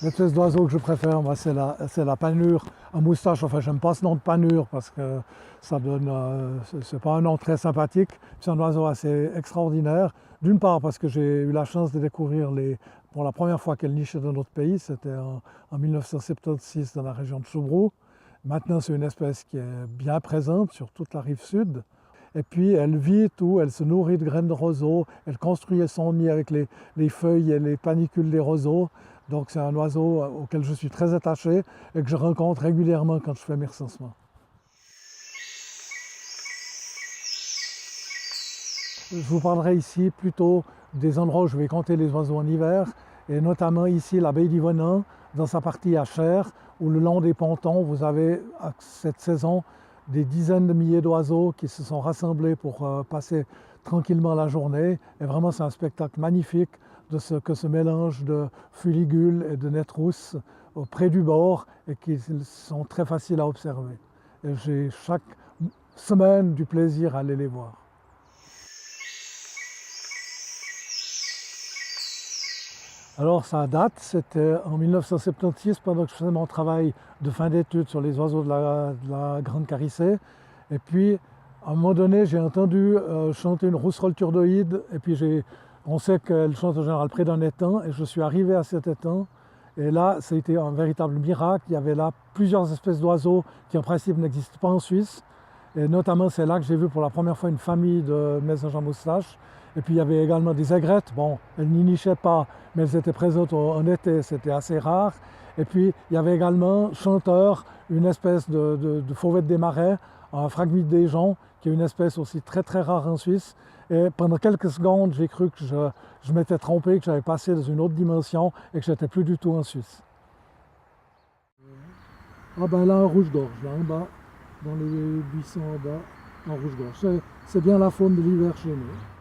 L'espèce d'oiseau que je préfère, moi, c'est la panure à moustache. Enfin, j'aime pas ce nom de panure parce que ça donne, c'est pas un nom très sympathique. C'est un oiseau assez extraordinaire. D'une part parce que j'ai eu la chance de découvrir pour la première fois qu'elle nichait dans notre pays, c'était en 1976 dans la région de Choubrou. Maintenant, c'est une espèce qui est bien présente sur toute la rive sud. Et puis, elle vit tout, elle se nourrit de graines de roseaux, elle construit son nid avec les feuilles et les panicules des roseaux. Donc, c'est un oiseau auquel je suis très attaché et que je rencontre régulièrement quand je fais mes recensements. Je vous parlerai ici plutôt des endroits où je vais compter les oiseaux en hiver, et notamment ici la baie d'Yvonand, dans sa partie à Cher, où le long des pontons, vous avez à cette saison des dizaines de milliers d'oiseaux qui se sont rassemblés pour passer tranquillement la journée. Et vraiment, c'est un spectacle magnifique de ce mélange de fuligules et de nétrousse près du bord et qui sont très faciles à observer. Et j'ai chaque semaine du plaisir à aller les voir. Alors ça date, c'était en 1976 pendant que je faisais mon travail de fin d'études sur les oiseaux de la Grande Carissée. Et puis à un moment donné, j'ai entendu chanter une rousserolle turdoïde et puis on sait qu'elle chante en général près d'un étang et je suis arrivé à cet étang et là ça a été un véritable miracle. Il y avait là plusieurs espèces d'oiseaux qui en principe n'existent pas en Suisse. Et notamment, c'est là que j'ai vu pour la première fois une famille de mésanges à moustache. Et puis, il y avait également des aigrettes. Bon, elles n'y nichaient pas, mais elles étaient présentes en été, c'était assez rare. Et puis, il y avait également chanteur, une espèce de fauvette des marais, un fragmite des joncs, qui est une espèce aussi très très rare en Suisse. Et pendant quelques secondes, j'ai cru que je m'étais trompé, que j'avais passé dans une autre dimension et que je n'étais plus du tout en Suisse. Ah ben là, un rouge-gorge, là en bas, dans les buissons en bas, en rouge-gorge. C'est bien la faune de l'hiver chez nous.